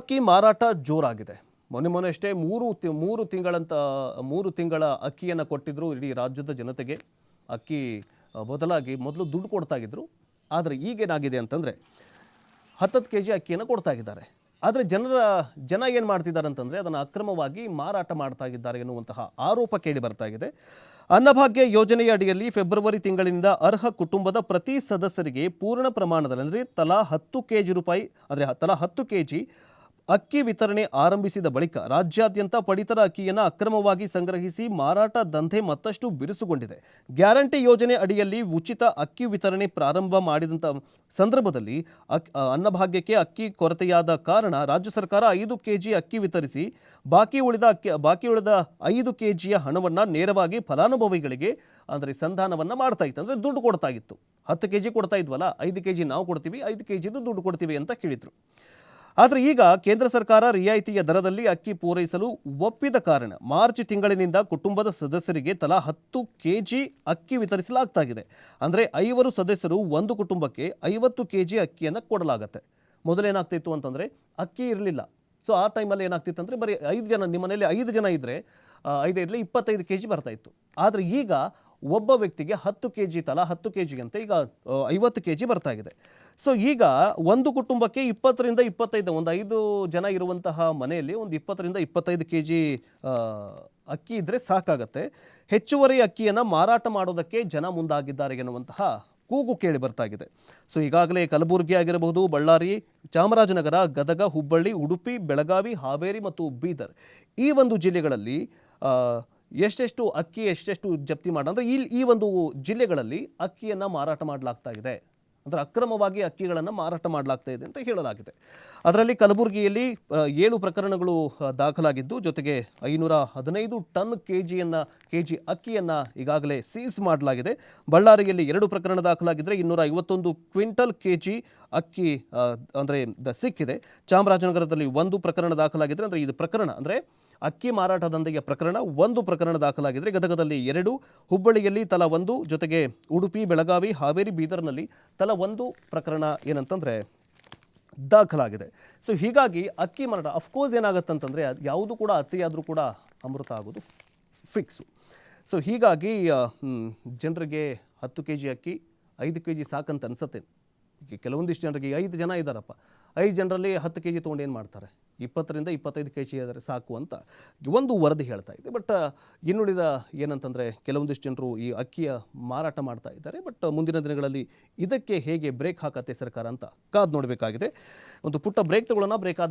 ಅಕ್ಕಿ ಮಾರಾಟ ಜೋರಾಗಿದೆ. ಮೊನ್ನೆ ಅಷ್ಟೇ ಮೂರು ತಿಂಗಳ ಅಕ್ಕಿಯನ್ನು ಕೊಟ್ಟಿದ್ರು ಇಡೀ ರಾಜ್ಯದ ಜನತೆಗೆ. ಅಕ್ಕಿ ಬದಲಾಗಿ ಮೊದಲು ದುಡ್ಡು ಕೊಡ್ತಾ ಇದ್ರು. ಆದರೆ ಈಗೇನಾಗಿದೆ ಅಂತಂದರೆ 10 ಕೆಜಿ ಅಕ್ಕಿಯನ್ನು ಕೊಡ್ತಾ ಇದ್ದಾರೆ. ಆದರೆ ಜನ ಏನು ಮಾಡ್ತಿದ್ದಾರೆ ಅಂತಂದರೆ ಅದನ್ನು ಅಕ್ರಮವಾಗಿ ಮಾರಾಟ ಮಾಡ್ತಾ ಇದ್ದಾರೆ ಎನ್ನುವಂತಹ ಆರೋಪ ಕೇಳಿ ಬರ್ತಾ ಇದೆ. ಅನ್ನಭಾಗ್ಯ ಯೋಜನೆಯ ಅಡಿಯಲ್ಲಿ ಫೆಬ್ರವರಿ ತಿಂಗಳಿನಿಂದ ಅರ್ಹ ಕುಟುಂಬದ ಪ್ರತಿ ಸದಸ್ಯರಿಗೆ ಪೂರ್ಣ ಪ್ರಮಾಣದಲ್ಲಿ ಅಂದರೆ ತಲಾ 10 ಕೆಜಿ ರೂಪಾಯಿ ಅಂದರೆ ತಲಾ 10 ಕೆಜಿ ಅಕ್ಕಿ ವಿತರಣೆ ಆರಂಭಿಸಿದ ಬಳಿಕ ರಾಜ್ಯಾದ್ಯಂತ ಪಡಿತರ ಅಕ್ಕಿಯನ್ನು ಅಕ್ರಮವಾಗಿ ಸಂಗ್ರಹಿಸಿ ಮಾರಾಟ ದಂಧೆ ಮತ್ತಷ್ಟು ಬಿರುಸುಗೊಂಡಿದೆ. ಗ್ಯಾರಂಟಿ ಯೋಜನೆ ಅಡಿಯಲ್ಲಿ ಉಚಿತ ಅಕ್ಕಿ ವಿತರಣೆ ಪ್ರಾರಂಭ ಮಾಡಿದಂಥ ಸಂದರ್ಭದಲ್ಲಿ ಅನ್ನಭಾಗ್ಯಕ್ಕೆ ಅಕ್ಕಿ ಕೊರತೆಯಾದ ಕಾರಣ ರಾಜ್ಯ ಸರ್ಕಾರ 5 ಕೆಜಿ ಅಕ್ಕಿ ವಿತರಿಸಿ ಬಾಕಿ ಉಳಿದ 5 ಕೆಜಿಯ ಹಣವನ್ನು ನೇರವಾಗಿ ಫಲಾನುಭವಿಗಳಿಗೆ ಅಂದರೆ ಸಂಧಾನವನ್ನು ಮಾಡ್ತಾ ಇತ್ತು. ಅಂದರೆ ದುಡ್ಡು ಕೊಡ್ತಾ ಇತ್ತು. 10 ಕೆಜಿ ಕೊಡ್ತಾ ಇದ್ವಲ್ಲ, 5 ಕೆಜಿ ನಾವು ಕೊಡ್ತೀವಿ, 5 ಕೆಜಿದು ದುಡ್ಡು ಕೊಡ್ತೀವಿ ಅಂತ ಕೇಳಿದ್ರು. ಆದರೆ ಈಗ ಕೇಂದ್ರ ಸರ್ಕಾರ ರಿಯಾಯಿತಿಯ ದರದಲ್ಲಿ ಅಕ್ಕಿ ಪೂರೈಸಲು ಒಪ್ಪಿದ ಕಾರಣ ಮಾರ್ಚ್ ತಿಂಗಳಿನಿಂದ ಕುಟುಂಬದ ಸದಸ್ಯರಿಗೆ ತಲಾ 10 ಕೆಜಿ ಅಕ್ಕಿ ವಿತರಿಸಲಾಗ್ತಾಗಿದೆ. ಅಂದರೆ 5 ಸದಸ್ಯರು ಒಂದು ಕುಟುಂಬಕ್ಕೆ 50 ಕೆಜಿ ಅಕ್ಕಿಯನ್ನು ಕೊಡಲಾಗುತ್ತೆ. ಮೊದಲೇನಾಗ್ತಿತ್ತು ಅಂತಂದರೆ ಅಕ್ಕಿ ಇರಲಿಲ್ಲ. ಸೊ ಆ ಟೈಮಲ್ಲಿ ಏನಾಗ್ತಿತ್ತು ಅಂದರೆ ಬರೀ 5 ಜನ, ನಿಮ್ಮ ಮನೆಯಲ್ಲಿ 5 ಜನ ಇದ್ದರೆ 5 25 ಕೆಜಿ ಬರ್ತಾಯಿತ್ತು. ಆದರೆ ಈಗ ಒಬ್ಬ ವ್ಯಕ್ತಿಗೆ 10 ಕೆಜಿ ತಲಾ 10 ಕೆಜಿ ಅಂತ ಈಗ 50 ಕೆಜಿ ಬರ್ತಾ ಇದೆ. ಸೊ ಈಗ ಒಂದು ಕುಟುಂಬಕ್ಕೆ 20ರಿಂದ 25 ಒಂದು 5 ಜನ ಇರುವಂತಹ ಮನೆಯಲ್ಲಿ ಒಂದು 20ರಿಂದ 25 ಕೆಜಿ ಅಕ್ಕಿ ಇದ್ದರೆ ಸಾಕಾಗತ್ತೆ. ಹೆಚ್ಚುವರಿ ಅಕ್ಕಿಯನ್ನು ಮಾರಾಟ ಮಾಡೋದಕ್ಕೆ ಜನ ಮುಂದಾಗಿದ್ದಾರೆ ಎನ್ನುವಂತಹ ಕೂಗು ಕೇಳಿ ಬರ್ತಾಗಿದೆ. ಸೊ ಈಗಾಗಲೇ ಕಲಬುರಗಿ ಆಗಿರಬಹುದು, ಬಳ್ಳಾರಿ, ಚಾಮರಾಜನಗರ, ಗದಗ, ಹುಬ್ಬಳ್ಳಿ, ಉಡುಪಿ, ಬೆಳಗಾವಿ, ಹಾವೇರಿ ಮತ್ತು ಬೀದರ್ ಈ ಒಂದು ಜಿಲ್ಲೆಗಳಲ್ಲಿ ಎಷ್ಟೆಷ್ಟು ಜಪ್ತಿ ಅಂದರೆ ಈ ಒಂದು ಜಿಲ್ಲೆಗಳಲ್ಲಿ ಅಕ್ಕಿಯನ್ನು ಮಾರಾಟ ಮಾಡಲಾಗ್ತಾ ಇದೆ. ಅಂದರೆ ಅಕ್ರಮವಾಗಿ ಅಕ್ಕಿಗಳನ್ನು ಮಾರಾಟ ಮಾಡಲಾಗ್ತಾ ಇದೆ ಅಂತ ಹೇಳಲಾಗಿದೆ. ಅದರಲ್ಲಿ ಕಲಬುರಗಿಯಲ್ಲಿ 7 ಪ್ರಕರಣಗಳು ದಾಖಲಾಗಿದ್ದು, ಜೊತೆಗೆ 515 ಟನ್ ಕೆಜಿ ಅಕ್ಕಿಯನ್ನು ಈಗಾಗಲೇ ಸೀಸ್ ಮಾಡಲಾಗಿದೆ. ಬಳ್ಳಾರಿಯಲ್ಲಿ 2 ಪ್ರಕರಣ ದಾಖಲಾಗಿದ್ದರೆ 251 ಕ್ವಿಂಟಲ್ ಕೆಜಿ ಅಕ್ಕಿ ಅಂದರೆ ಸಿಕ್ಕಿದೆ. ಚಾಮರಾಜನಗರದಲ್ಲಿ 1 ಪ್ರಕರಣ ದಾಖಲಾಗಿದ್ದರೆ ಅಂದರೆ ಇದು ಪ್ರಕರಣ ಅಂದರೆ ಅಕ್ಕಿ ಮಾರಾಟ ದಂಧೆಯ ಪ್ರಕರಣ 1 ಪ್ರಕರಣ ದಾಖಲಾಗಿದ್ದರೆ, ಗದಗದಲ್ಲಿ 2, ಹುಬ್ಬಳ್ಳಿಯಲ್ಲಿ ತಲಾ 1, ಜೊತೆಗೆ ಉಡುಪಿ, ಬೆಳಗಾವಿ, ಹಾವೇರಿ, ಬೀದರ್ನಲ್ಲಿ ತಲಾ 1 ಪ್ರಕರಣ ಏನಂತಂದರೆ ದಾಖಲಾಗಿದೆ. ಸೊ ಹೀಗಾಗಿ ಅಕ್ಕಿ ಮಾರಾಟ ಅಫ್ಕೋರ್ಸ್ ಏನಾಗುತ್ತಂತಂದರೆ ಯಾವುದು ಕೂಡ ಅತಿಯಾದರೂ ಕೂಡ ಅಮೃತ ಆಗೋದು ಫಿಕ್ಸು. ಸೊ ಹೀಗಾಗಿ ಜನರಿಗೆ 10 ಕೆಜಿ ಅಕ್ಕಿ 5 ಕೆಜಿ ಸಾಕಂತ ಅನಿಸುತ್ತೆ. ಕೆಲವೊಂದಿಷ್ಟು ಜನರಿಗೆ 5 ಜನ ಇದ್ದಾರಪ್ಪ, 5 ಜನರಲ್ಲಿ 10 ಕೆಜಿ ತೊಗೊಂಡು ಏನು ಮಾಡ್ತಾರೆ? 20ರಿಂದ 25 ಕೆಜಿ ಆದರೆ ಸಾಕು ಅಂತ ಒಂದು ವರದಿ ಹೇಳ್ತಾ ಇದೆ. ಬಟ್ ಇನ್ನುಳಿದ ಏನಂತಂದರೆ ಕೆಲವೊಂದಿಷ್ಟು ಜನರು ಈ ಅಕ್ಕಿಯ ಮಾರಾಟ ಮಾಡ್ತಾ ಇದ್ದಾರೆ. ಬಟ್ ಮುಂದಿನ ದಿನಗಳಲ್ಲಿ ಇದಕ್ಕೆ ಹೇಗೆ ಬ್ರೇಕ್ ಹಾಕತ್ತೆ ಸರ್ಕಾರ ಅಂತ ಕಾದು ನೋಡಬೇಕಾಗಿದೆ. ಒಂದು ಪುಟ್ಟ ಬ್ರೇಕ್ ತಗೊಳ್ಳೋಣ. ಬ್ರೇಕ್